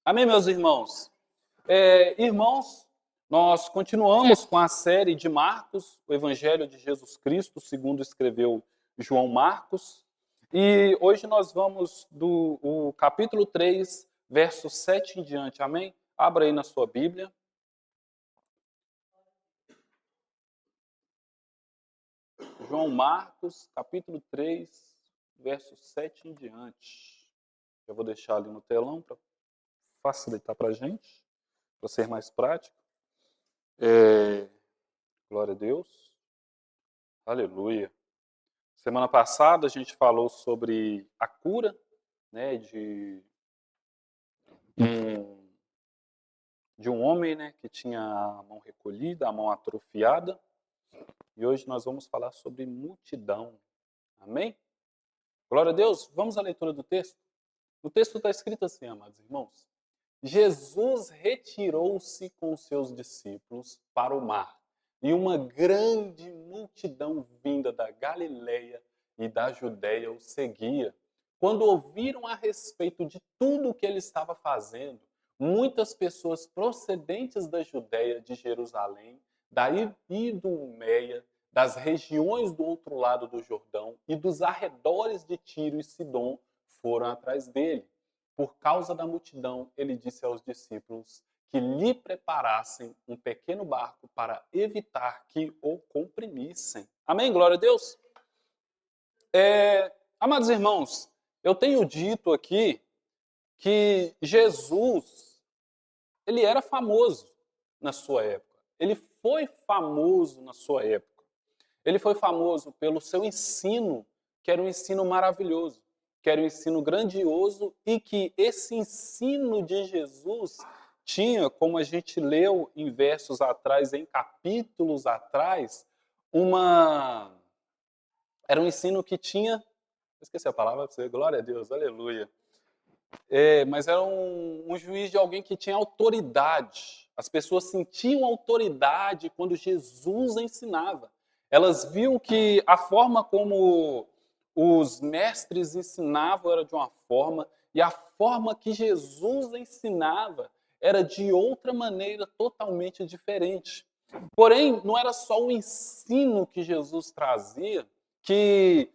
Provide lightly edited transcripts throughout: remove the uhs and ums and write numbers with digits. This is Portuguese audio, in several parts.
Amém, meus irmãos? Irmãos, nós continuamos com a série de Marcos, o Evangelho de Jesus Cristo, segundo escreveu João Marcos. E hoje nós vamos do o capítulo 3, verso 7 em diante. Amém? Abra aí na sua Bíblia. João Marcos, capítulo 3, verso 7 em diante. Eu vou deixar ali no telão para facilitar para a gente, para ser mais prático. Glória a Deus. Aleluia. Semana passada a gente falou sobre a cura, né, um, de um homem, né, que tinha a mão recolhida, a mão atrofiada. E hoje nós vamos falar sobre multidão. Amém? Glória a Deus. Vamos à leitura do texto? No texto está escrito assim, amados irmãos. Jesus retirou-se com seus discípulos para o mar, e uma grande multidão vinda da Galileia e da Judéia o seguia. Quando ouviram a respeito de tudo o que ele estava fazendo, muitas pessoas procedentes da Judéia, de Jerusalém, da Idumeia, das regiões do outro lado do Jordão e dos arredores de Tiro e Sidom foram atrás dele. Por causa da multidão, ele disse aos discípulos que lhe preparassem um pequeno barco para evitar que o comprimissem. Amém? Glória a Deus. Amados irmãos, eu tenho dito aqui que Jesus, ele era famoso na sua época. Ele foi famoso na sua época. Ele foi famoso pelo seu ensino, que era um ensino maravilhoso, que era um ensino grandioso e que esse ensino de Jesus tinha, como a gente leu em versos atrás, em capítulos atrás, era um ensino que tinha, esqueci a palavra, glória a Deus, aleluia. Mas era um juiz de alguém que tinha autoridade. As pessoas sentiam autoridade quando Jesus ensinava. Elas viam que a forma como os mestres ensinavam era de uma forma, e a forma que Jesus ensinava era de outra maneira totalmente diferente. Porém, não era só o ensino que Jesus trazia que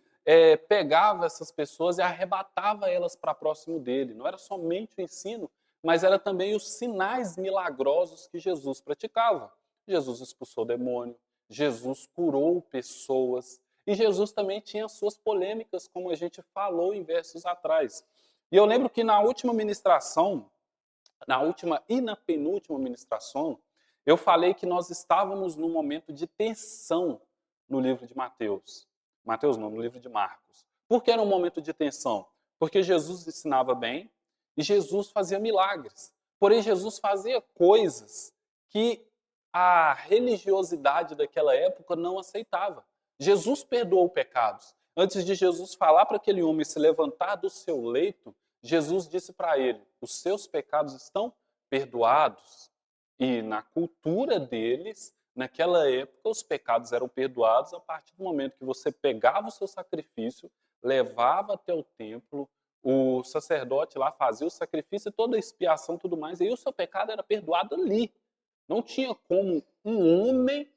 pegava essas pessoas e arrebatava elas para próximo dele. Não era somente o ensino, mas era também os sinais milagrosos que Jesus praticava. Jesus expulsou demônio, Jesus curou pessoas, e Jesus também tinha suas polêmicas, como a gente falou em versos atrás. E eu lembro que na última ministração, na última e na penúltima ministração, eu falei que nós estávamos num momento de tensão no livro de Mateus. Mateus não, no livro de Marcos. Por que era um momento de tensão? Porque Jesus ensinava bem e Jesus fazia milagres. Porém, Jesus fazia coisas que a religiosidade daquela época não aceitava. Jesus perdoou pecados. Antes de Jesus falar para aquele homem se levantar do seu leito, Jesus disse para ele: os seus pecados estão perdoados. E na cultura deles, naquela época, os pecados eram perdoados a partir do momento que você pegava o seu sacrifício, levava até o templo, o sacerdote lá fazia o sacrifício, toda a expiação, tudo mais, e aí o seu pecado era perdoado ali. Não tinha como um homem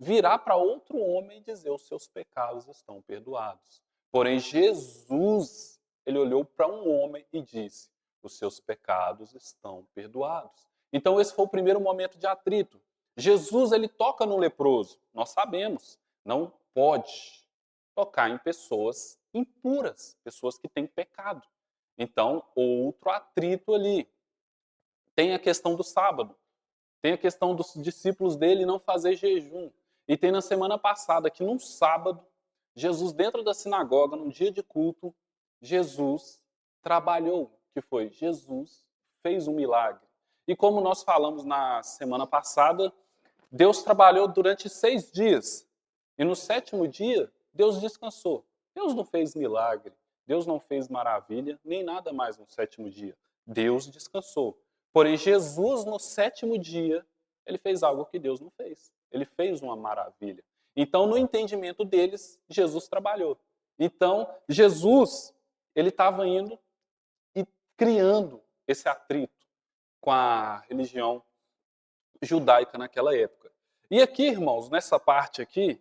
virar para outro homem e dizer: os seus pecados estão perdoados. Porém, Jesus, ele olhou para um homem e disse: os seus pecados estão perdoados. Então, esse foi o primeiro momento de atrito. Jesus, ele toca no leproso. Nós sabemos, não pode tocar em pessoas impuras, pessoas que têm pecado. Então, outro atrito ali. Tem a questão do sábado. Tem a questão dos discípulos dele não fazer jejum. E tem na semana passada que num sábado, Jesus dentro da sinagoga, num dia de culto, Jesus trabalhou, que foi Jesus fez um milagre. E como nós falamos na semana passada, Deus trabalhou durante 6 dias. E no 7º dia, Deus descansou. Deus não fez milagre, Deus não fez maravilha, nem nada mais no 7º dia. Deus descansou. Porém, Jesus, no 7º dia, ele fez algo que Deus não fez. Ele fez uma maravilha. Então, no entendimento deles, Jesus trabalhou. Então, Jesus, ele estava indo e criando esse atrito. com a religião judaica naquela época. E aqui, irmãos, nessa parte aqui,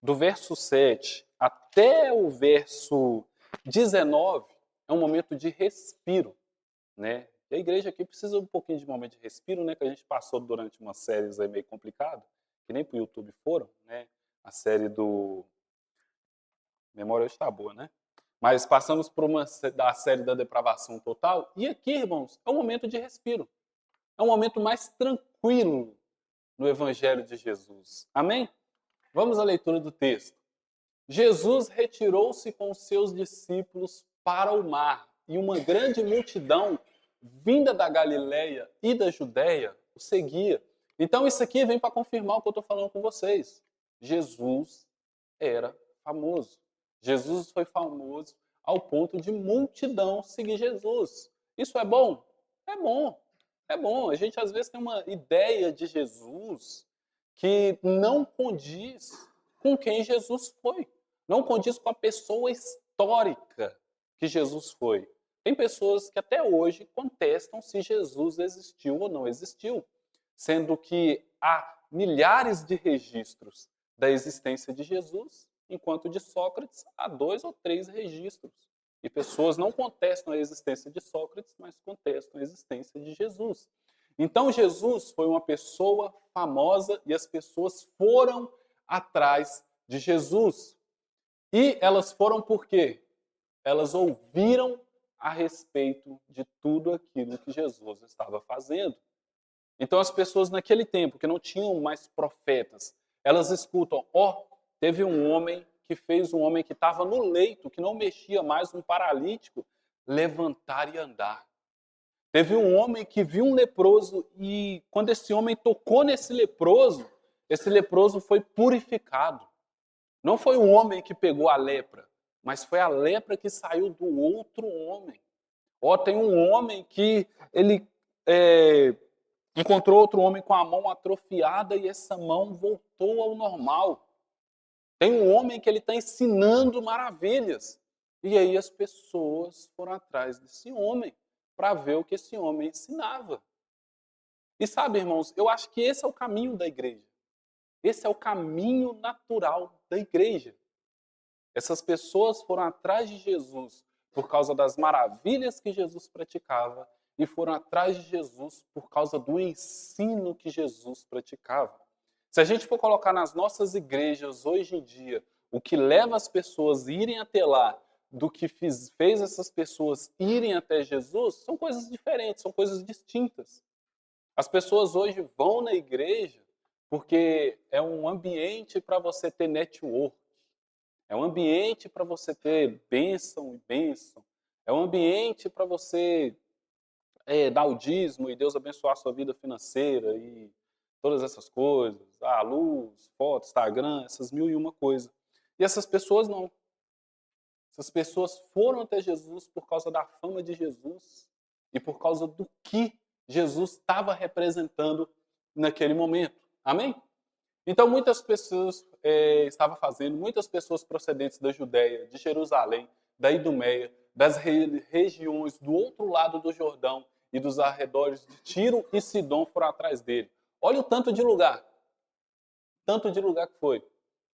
do verso 7 até o verso 19, é um momento de respiro, né? E a igreja aqui precisa um pouquinho de momento de respiro, né? Que a gente passou durante umas séries aí meio complicado, que nem para o YouTube foram, né? A série do... Memória hoje está boa, né? Mas passamos por da série da depravação total. E aqui, irmãos, é um momento de respiro. É um momento mais tranquilo no Evangelho de Jesus. Amém? Vamos à leitura do texto. Jesus retirou-se com os seus discípulos para o mar, e uma grande multidão, vinda da Galiléia e da Judéia, o seguia. Então isso aqui vem para confirmar o que eu estou falando com vocês. Jesus era famoso. Jesus foi famoso ao ponto de multidão seguir Jesus. Isso é bom? É bom. É bom. A gente às vezes tem uma ideia de Jesus que não condiz com quem Jesus foi. Não condiz com a pessoa histórica que Jesus foi. Tem pessoas que até hoje contestam se Jesus existiu ou não existiu, sendo que há milhares de registros da existência de Jesus, enquanto de Sócrates há 2 ou 3 registros. E pessoas não contestam a existência de Sócrates, mas contestam a existência de Jesus. Então Jesus foi uma pessoa famosa e as pessoas foram atrás de Jesus. E elas foram por quê? Elas ouviram a respeito de tudo aquilo que Jesus estava fazendo. Então as pessoas naquele tempo, que não tinham mais profetas, elas escutam, teve um homem que fez um homem que estava no leito, que não mexia mais, um paralítico, levantar e andar. Teve um homem que viu um leproso e quando esse homem tocou nesse leproso foi purificado. Não foi o homem que pegou a lepra, mas foi a lepra que saiu do outro homem. Tem um homem que ele encontrou outro homem com a mão atrofiada e essa mão voltou ao normal. Tem um homem que ele está ensinando maravilhas. E aí as pessoas foram atrás desse homem para ver o que esse homem ensinava. E sabe, irmãos, eu acho que esse é o caminho da igreja. Esse é o caminho natural da igreja. Essas pessoas foram atrás de Jesus por causa das maravilhas que Jesus praticava e foram atrás de Jesus por causa do ensino que Jesus praticava. Se a gente for colocar nas nossas igrejas hoje em dia o que leva as pessoas a irem até lá do que fez essas pessoas irem até Jesus, são coisas diferentes, são coisas distintas. As pessoas hoje vão na igreja porque é um ambiente para você ter network. É um ambiente para você ter bênção e bênção. É um ambiente para você dar o dízimo e Deus abençoar a sua vida financeira e todas essas coisas. Luz, foto, Instagram, essas mil e uma coisas. E essas pessoas não. Essas pessoas foram até Jesus por causa da fama de Jesus e por causa do que Jesus estava representando naquele momento. Amém? Então, muitas pessoas estavam fazendo, muitas pessoas procedentes da Judéia, de Jerusalém, da Idumeia, das regiões do outro lado do Jordão e dos arredores de Tiro e Sidom foram atrás dele. Olha o tanto de lugar que foi.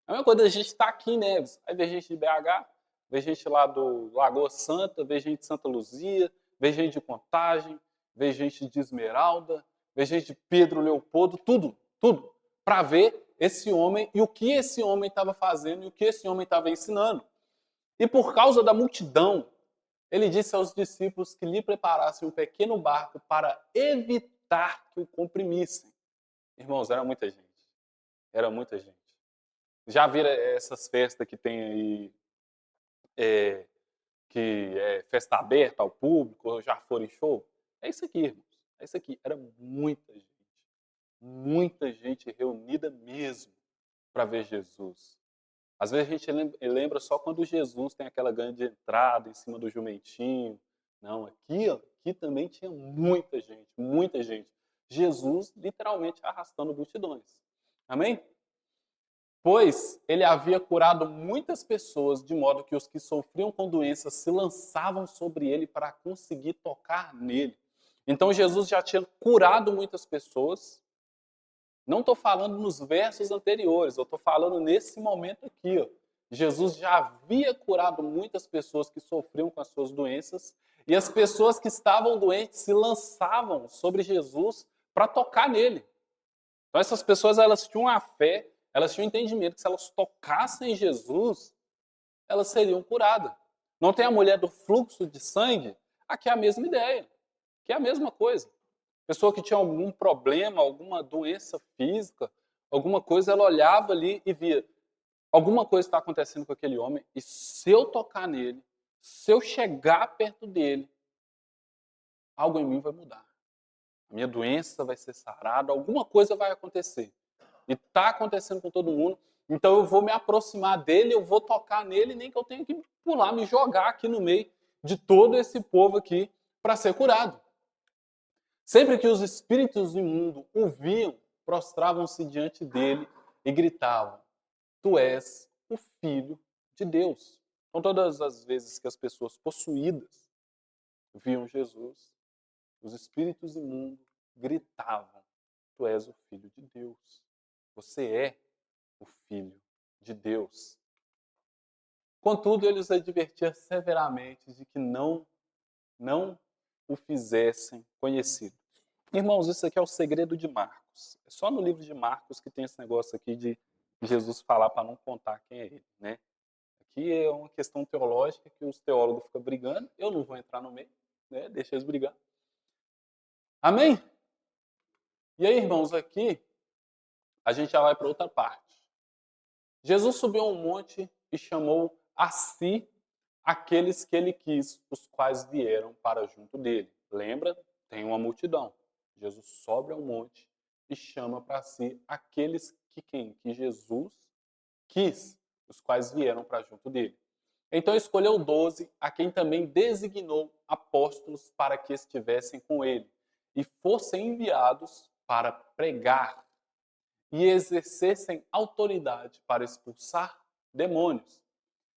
A mesma coisa, a gente está aqui em Neves, aí vem gente de BH, vem gente lá do Lagoa Santa, vem gente de Santa Luzia, vem gente de Contagem, vem gente de Esmeralda, vem gente de Pedro Leopoldo, tudo, para ver esse homem e o que esse homem estava fazendo e o que esse homem estava ensinando. E por causa da multidão, ele disse aos discípulos que lhe preparassem um pequeno barco para evitar que o comprimissem. Irmãos, era muita gente. Era muita gente. Já viram essas festas que tem aí, que é festa aberta ao público, ou já foram em show? É isso aqui, irmãos. É isso aqui. Era muita gente. Muita gente reunida mesmo para ver Jesus. Às vezes a gente lembra só quando Jesus tem aquela grande entrada em cima do jumentinho. Não, aqui também tinha muita gente, muita gente. Jesus literalmente arrastando multidões. Amém? Pois ele havia curado muitas pessoas, de modo que os que sofriam com doenças se lançavam sobre ele para conseguir tocar nele. Então Jesus já tinha curado muitas pessoas. Não estou falando nos versos anteriores, eu estou falando nesse momento aqui. Ó. Jesus já havia curado muitas pessoas que sofriam com as suas doenças, e as pessoas que estavam doentes se lançavam sobre Jesus para tocar nele. Então essas pessoas, elas tinham a fé, elas tinham o entendimento que se elas tocassem em Jesus, elas seriam curadas. Não tem a mulher do fluxo de sangue? Aqui é a mesma ideia, que é a mesma coisa. Pessoa que tinha algum problema, alguma doença física, alguma coisa, ela olhava ali e via, alguma coisa está acontecendo com aquele homem, e se eu tocar nele, se eu chegar perto dele, algo em mim vai mudar. A minha doença vai ser sarada, alguma coisa vai acontecer. E está acontecendo com todo mundo, então eu vou me aproximar dele, eu vou tocar nele, nem que eu tenha que pular, me jogar aqui no meio de todo esse povo aqui para ser curado. Sempre que os espíritos imundos o viam, prostravam-se diante dele e gritavam: Tu és o Filho de Deus. Então, todas as vezes que as pessoas possuídas viam Jesus, os espíritos imundos gritavam: Tu és o Filho de Deus. Você é o Filho de Deus. Contudo, ele os advertia severamente de que não o fizessem conhecido. Irmãos, isso aqui é o segredo de Marcos. É só no livro de Marcos que tem esse negócio aqui de Jesus falar para não contar quem é ele, né? Aqui é uma questão teológica que os teólogos ficam brigando. Eu não vou entrar no meio, né? Deixa eles brigar. Amém? E aí, irmãos, aqui a gente já vai para outra parte. Jesus subiu a um monte e chamou a si aqueles que ele quis, os quais vieram para junto dele. Lembra? Tem uma multidão. Jesus sobe ao monte e chama para si aqueles que Jesus quis, os quais vieram para junto dele. Então escolheu 12, a quem também designou apóstolos para que estivessem com ele e fossem enviados para pregar e exercessem autoridade para expulsar demônios.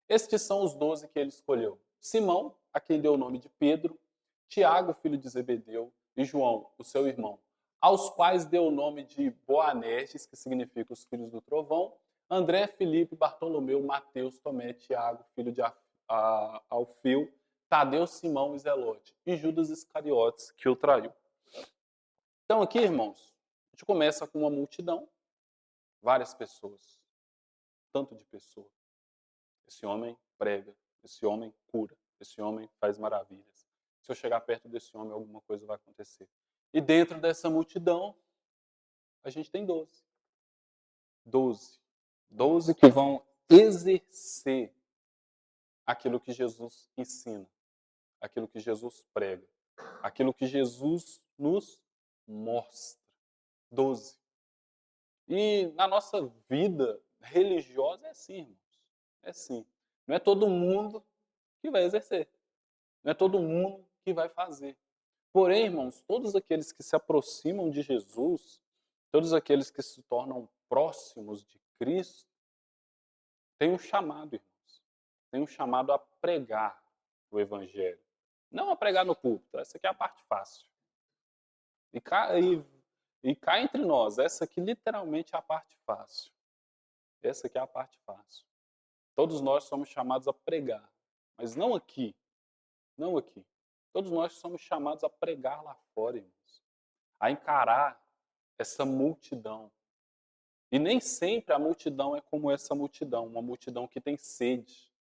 Estes são os 12 que ele escolheu: Simão, a quem deu o nome de Pedro, Tiago, filho de Zebedeu, e João, o seu irmão, aos quais deu o nome de Boanerges, que significa os filhos do trovão, André, Filipe, Bartolomeu, Mateus, Tomé, Tiago, filho de Alfeu, Tadeu, Simão e Zelote, e Judas Iscariotes, que o traiu. Então aqui, irmãos, a gente começa com uma multidão, várias pessoas, tanto de pessoas. Esse homem prega, esse homem cura, esse homem faz maravilhas. Se eu chegar perto desse homem, alguma coisa vai acontecer. E dentro dessa multidão, a gente tem 12. 12. 12 que vão exercer aquilo que Jesus ensina, aquilo que Jesus prega, aquilo que Jesus nos mostra. 12. E na nossa vida religiosa é assim, irmãos. É assim. Não é todo mundo que vai exercer. Não é todo mundo que vai fazer. Porém, irmãos, todos aqueles que se aproximam de Jesus, todos aqueles que se tornam próximos de Cristo, têm um chamado, irmãos. Têm um chamado a pregar o Evangelho. Não a pregar no púlpito, essa aqui é a parte fácil. E cá entre nós, essa aqui literalmente é a parte fácil. Essa aqui é a parte fácil. Todos nós somos chamados a pregar, mas não aqui. Não aqui. Todos nós somos chamados a pregar lá fora, irmãos. A encarar essa multidão. E nem sempre a multidão é como essa multidão, uma multidão que tem sede,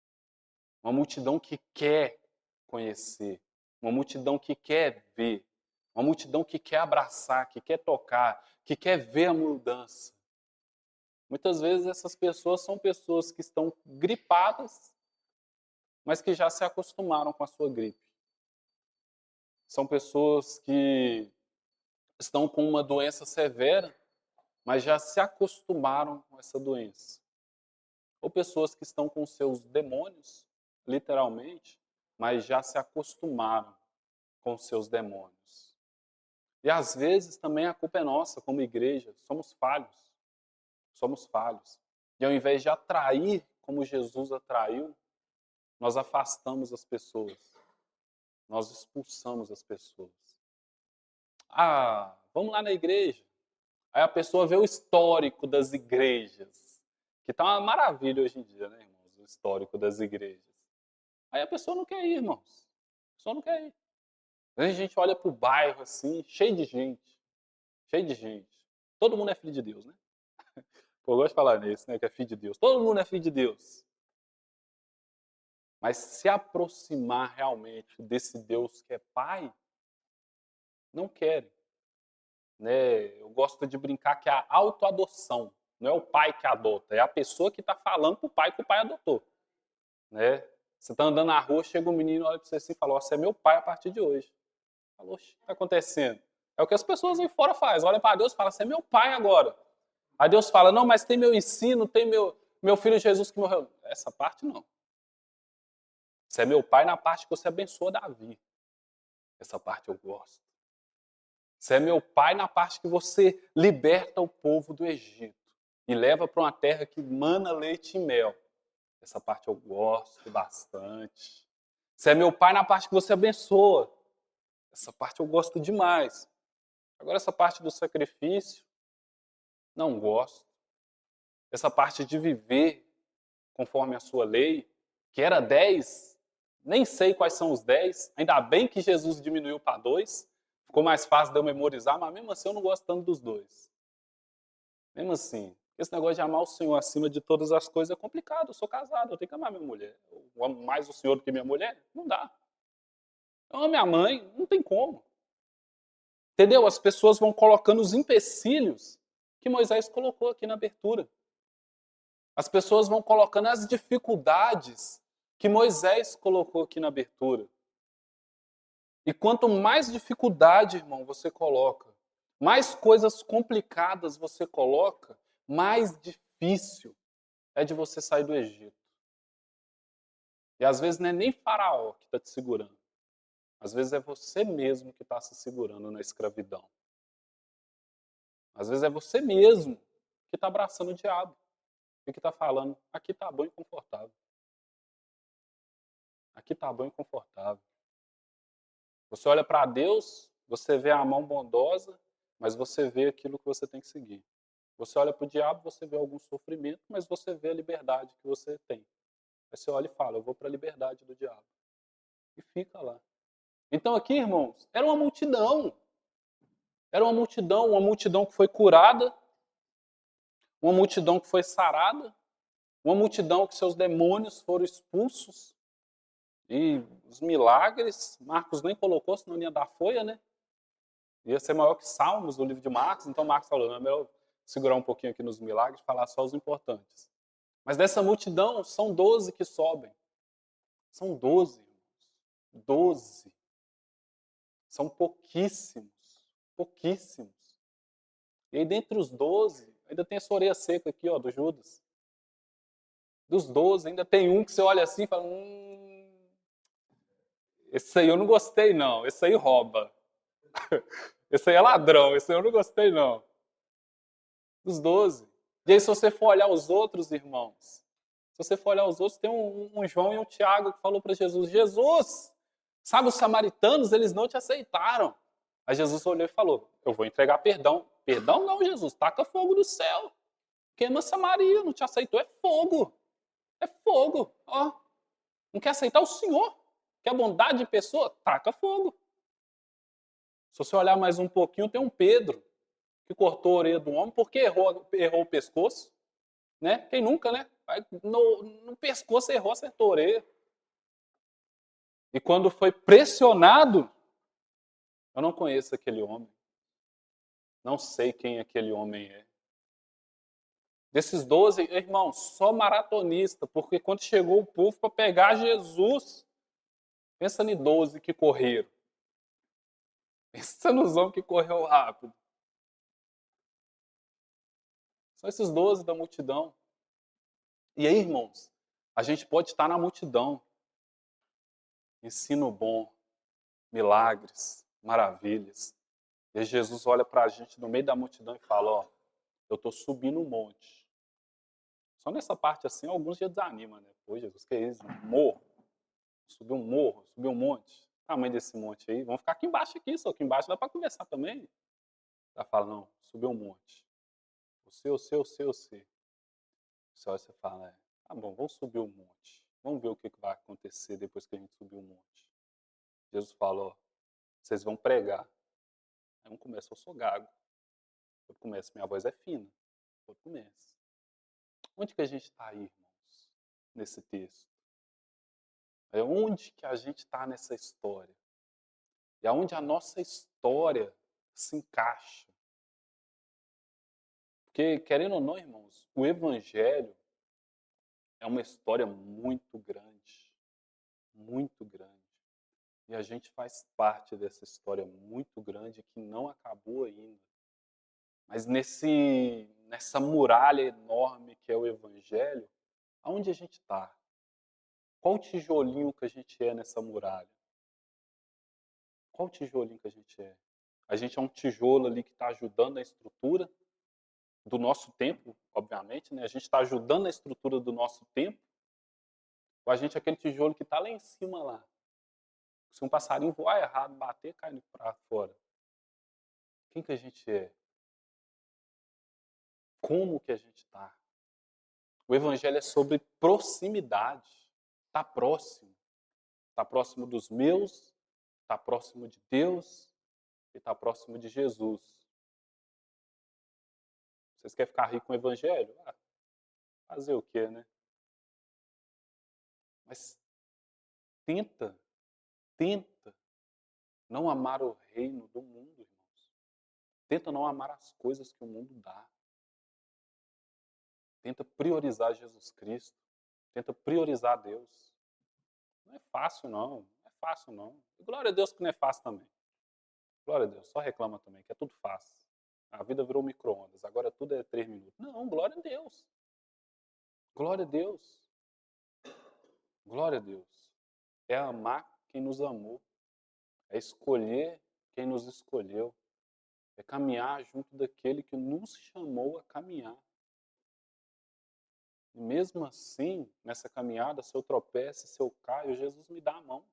uma multidão que quer conhecer, uma multidão que quer ver, uma multidão que quer abraçar, que quer tocar, que quer ver a mudança. Muitas vezes essas pessoas são pessoas que estão gripadas, mas que já se acostumaram com a sua gripe. São pessoas que estão com uma doença severa, mas já se acostumaram com essa doença. Ou pessoas que estão com seus demônios, literalmente, mas já se acostumaram com seus demônios. E às vezes também a culpa é nossa, como igreja, somos falhos. Somos falhos. E ao invés de atrair como Jesus atraiu, nós afastamos as pessoas. Nós expulsamos as pessoas. Ah, vamos lá na igreja. Aí a pessoa vê o histórico das igrejas, que tá uma maravilha hoje em dia, né, irmãos? O histórico das igrejas. Aí a pessoa não quer ir, irmãos. A pessoa não quer ir. Aí a gente olha pro bairro assim, cheio de gente. Cheio de gente. Todo mundo é filho de Deus, né? Pô, eu gosto de falar nisso, né? Que é filho de Deus. Todo mundo é filho de Deus. Mas se aproximar realmente desse Deus que é Pai, não querem. Né? Eu gosto de brincar que é a autoadoção. Não é o pai que adota, é a pessoa que está falando pro pai que o pai adotou. Né? Você está andando na rua, chega um menino, olha para você assim e fala: você é meu pai a partir de hoje. Fala: oxe, o que está acontecendo? É o que as pessoas aí fora fazem. Olha para Deus e fala: você é meu pai agora. Aí Deus fala: não, mas tem meu ensino, tem meu filho Jesus que morreu. Essa parte não. Você é meu pai na parte que você abençoa Davi. Essa parte eu gosto. Você é meu pai na parte que você liberta o povo do Egito e leva para uma terra que mana leite e mel. Essa parte eu gosto bastante. Você é meu pai na parte que você abençoa. Essa parte eu gosto demais. Agora essa parte do sacrifício, não gosto. Essa parte de viver conforme a sua lei, que era 10, nem sei quais são os 10. Ainda bem que Jesus diminuiu para 2. Ficou mais fácil de eu memorizar, mas mesmo assim eu não gosto tanto dos 2. Mesmo assim, esse negócio de amar o Senhor acima de todas as coisas é complicado. Eu sou casado, eu tenho que amar minha mulher. Eu amo mais o Senhor do que minha mulher? Não dá. Eu amo minha mãe, não tem como. Entendeu? As pessoas vão colocando os empecilhos que Moisés colocou aqui na abertura. As pessoas vão colocando as dificuldades que Moisés colocou aqui na abertura. E quanto mais dificuldade, irmão, você coloca, mais coisas complicadas você coloca, mais difícil é de você sair do Egito. E às vezes não é nem Faraó que está te segurando. Às vezes é você mesmo que está se segurando na escravidão. Às vezes é você mesmo que está abraçando o diabo e que está falando: aqui está bom e confortável. Aqui está bom e confortável. Você olha para Deus, você vê a mão bondosa, mas você vê aquilo que você tem que seguir. Você olha para o diabo, você vê algum sofrimento, mas você vê a liberdade que você tem. Aí você olha e fala: eu vou para a liberdade do diabo. E fica lá. Então aqui, irmãos, era uma multidão. Era uma multidão que foi curada, uma multidão que foi sarada, uma multidão que seus demônios foram expulsos. E os milagres, Marcos nem colocou, senão não ia dar folha, né? Ia ser maior que Salmos, do livro de Marcos. Então Marcos falou: não, é melhor segurar um pouquinho aqui nos milagres e falar só os importantes. Mas dessa multidão, são 12 que sobem. São 12, irmãos. 12. São pouquíssimos. Pouquíssimos. E aí, dentre os 12, ainda tem essa orelha seca aqui, ó, do Judas. Dos 12, ainda tem um que você olha assim e fala: esse aí eu não gostei, não. Esse aí rouba. Esse aí é ladrão. Esse aí eu não gostei, não. Dos 12. E aí, se você for olhar os outros, irmãos, se você for olhar os outros, tem um João e um Tiago que falou para Jesus: Jesus, sabe, os samaritanos, eles não te aceitaram. Aí Jesus olhou e falou: eu vou entregar perdão. Perdão não, Jesus, taca fogo do céu. Queima Samaria, não te aceitou, é fogo. É fogo. Ó, não quer aceitar o Senhor. Quer bondade de pessoa? Taca fogo. Se você olhar mais um pouquinho, tem um Pedro que cortou a orelha do homem porque errou o pescoço. Né? Quem nunca, né? No pescoço errou, acertou a orelha. E quando foi pressionado, eu não conheço aquele homem. Não sei quem aquele homem é. Desses 12, irmão, só maratonista, porque quando chegou o povo para pegar Jesus, pensa em 12 que correram. Pensa nos homens que correu rápido. São esses 12 da multidão. E aí, irmãos, a gente pode estar na multidão. Ensino bom, milagres, maravilhas. E aí Jesus olha para a gente no meio da multidão e fala: ó, eu estou subindo um monte. Só nessa parte assim, alguns já desanimam, né? Pô, Jesus, que é isso? Morro. Subir um morro, subir um monte. tamanho desse monte aí? Vamos ficar aqui embaixo aqui, só aqui embaixo dá para conversar também. Ela fala, não, subiu um monte. Você. Você olha e você fala, tá bom, vamos subir um monte. Vamos ver o que vai acontecer depois que a gente subir um monte. Jesus falou, vocês vão pregar. Aí um começa, eu sou gago. Outro começa, minha voz é fina. Outro começa. Onde que a gente está aí, irmãos? Nesse texto. É onde que a gente está nessa história. E aonde a nossa história se encaixa. Porque, querendo ou não, irmãos, o Evangelho é uma história muito grande. Muito grande. E a gente faz parte dessa história muito grande que não acabou ainda. Mas nessa muralha enorme que é o Evangelho, aonde a gente está? Qual tijolinho que a gente é nessa muralha? Qual tijolinho que a gente é? A gente é um tijolo ali que está ajudando na estrutura do nosso tempo, obviamente, né? A gente está ajudando na estrutura do nosso tempo, ou a gente é aquele tijolo que está lá em cima lá. Se um passarinho voar errado, bater, cai para fora. Quem que a gente é? Como que a gente está? O Evangelho é sobre proximidade. Está próximo. Está próximo dos meus, está próximo de Deus e está próximo de Jesus. Vocês querem ficar ricos com o Evangelho? Ah, fazer o quê, né? Mas tenta, tenta não amar o reino do mundo, irmãos. Tenta não amar as coisas que o mundo dá. Tenta priorizar Jesus Cristo. Tenta priorizar Deus. Não é fácil, não. Não é fácil, não. E glória a Deus que não é fácil também. Glória a Deus. Só reclama também, que é tudo fácil. A vida virou micro-ondas. Agora tudo é 3 minutos. Não, glória a Deus. Glória a Deus. Glória a Deus. É amar quem nos amou. É escolher quem nos escolheu. É caminhar junto daquele que nos chamou a caminhar. E mesmo assim, nessa caminhada, se eu tropeço, se eu caio, Jesus me dá a mão.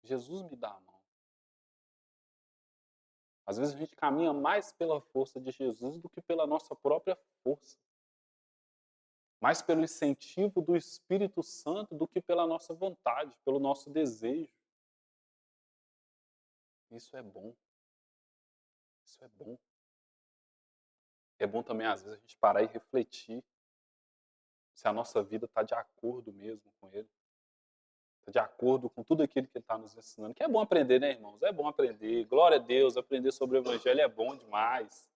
Jesus me dá a mão. Às vezes a gente caminha mais pela força de Jesus do que pela nossa própria força. Mais pelo incentivo do Espírito Santo do que pela nossa vontade, pelo nosso desejo. Isso é bom. Isso é bom. É bom também, às vezes, a gente parar e refletir se a nossa vida está de acordo mesmo com Ele. Está de acordo com tudo aquilo que Ele está nos ensinando. Que é bom aprender, né, irmãos? É bom aprender. Glória a Deus, aprender sobre o Evangelho é bom demais.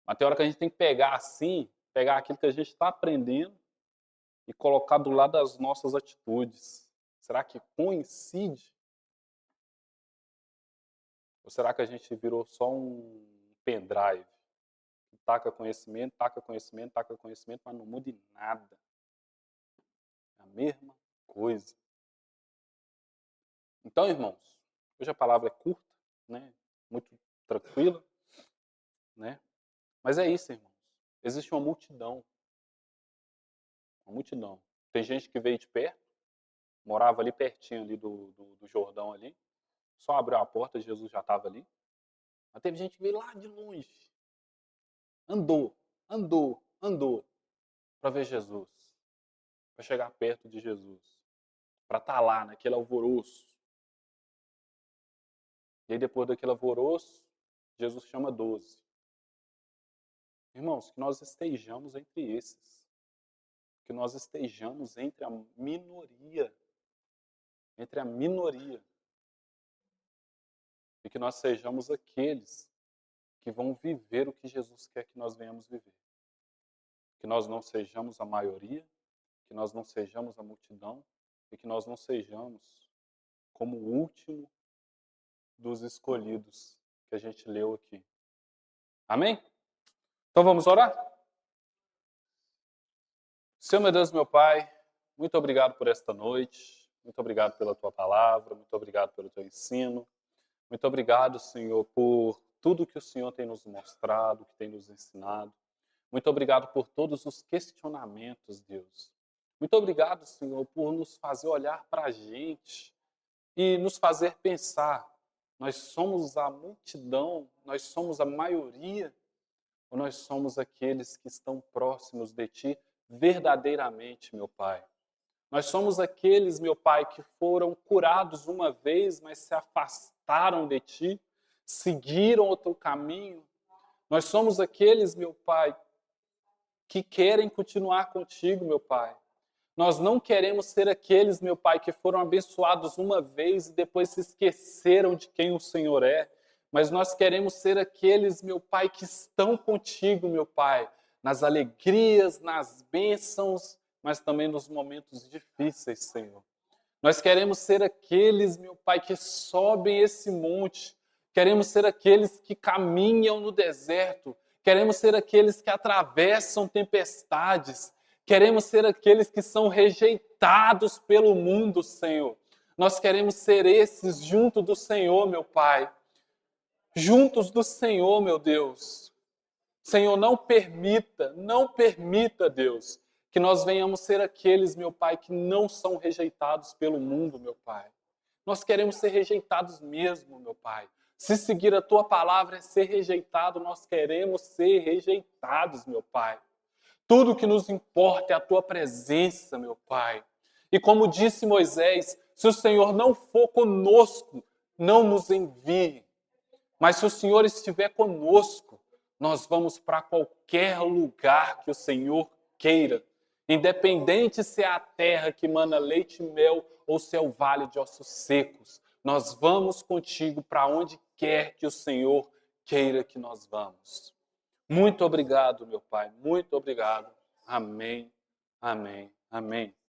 Mas tem hora que a gente tem que pegar assim, pegar aquilo que a gente está aprendendo e colocar do lado das nossas atitudes. Será que coincide? Ou será que a gente virou só um pendrive? Taca conhecimento, taca conhecimento, taca conhecimento, mas não muda em nada. É a mesma coisa. Então, irmãos, hoje a palavra é curta, né? Muito tranquila, né? Mas é isso, irmãos. Existe uma multidão. Uma multidão. Tem gente que veio de perto, morava ali pertinho ali do Jordão ali. Só abriu a porta, Jesus já estava ali. Mas teve gente que veio lá de longe. Andou, andou, andou para ver Jesus. Para chegar perto de Jesus. Para estar lá naquele alvoroço. E aí depois daquele alvoroço, Jesus chama 12. Irmãos, que nós estejamos entre esses. Que nós estejamos entre a minoria. Entre a minoria. E que nós sejamos aqueles que vão viver o que Jesus quer que nós venhamos viver. Que nós não sejamos a maioria, que nós não sejamos a multidão e que nós não sejamos como o último dos escolhidos que a gente leu aqui. Amém? Então vamos orar? Senhor, meu Deus, meu Pai, muito obrigado por esta noite, muito obrigado pela Tua palavra, muito obrigado pelo Teu ensino, muito obrigado, Senhor, por tudo que o Senhor tem nos mostrado, que tem nos ensinado. Muito obrigado por todos os questionamentos, Deus. Muito obrigado, Senhor, por nos fazer olhar para a gente e nos fazer pensar: nós somos a multidão, nós somos a maioria, ou nós somos aqueles que estão próximos de Ti verdadeiramente, meu Pai? Nós somos aqueles, meu Pai, que foram curados uma vez, mas se afastaram de Ti, seguiram outro caminho. Nós somos aqueles, meu Pai, que querem continuar contigo, meu Pai. Nós não queremos ser aqueles, meu Pai, que foram abençoados uma vez e depois se esqueceram de quem o Senhor é. Mas nós queremos ser aqueles, meu Pai, que estão contigo, meu Pai, nas alegrias, nas bênçãos, mas também nos momentos difíceis, Senhor. Nós queremos ser aqueles, meu Pai, que sobem esse monte. Queremos ser aqueles que caminham no deserto. Queremos ser aqueles que atravessam tempestades. Queremos ser aqueles que são rejeitados pelo mundo, Senhor. Nós queremos ser esses junto do Senhor, meu Pai. Juntos do Senhor, meu Deus. Senhor, não permita, Deus, que nós venhamos ser aqueles, meu Pai, que não são rejeitados pelo mundo, meu Pai. Nós queremos ser rejeitados mesmo, meu Pai. Se seguir a tua palavra é ser rejeitado, nós queremos ser rejeitados, meu Pai. Tudo que nos importa é a tua presença, meu Pai. E como disse Moisés, se o Senhor não for conosco, não nos envie. Mas se o Senhor estiver conosco, nós vamos para qualquer lugar que o Senhor queira. Independente se é a terra que mana leite e mel ou se é o vale de ossos secos. Nós vamos contigo para onde quer que o Senhor queira que nós vamos. Muito obrigado, meu Pai. Muito obrigado. Amém, amém, amém.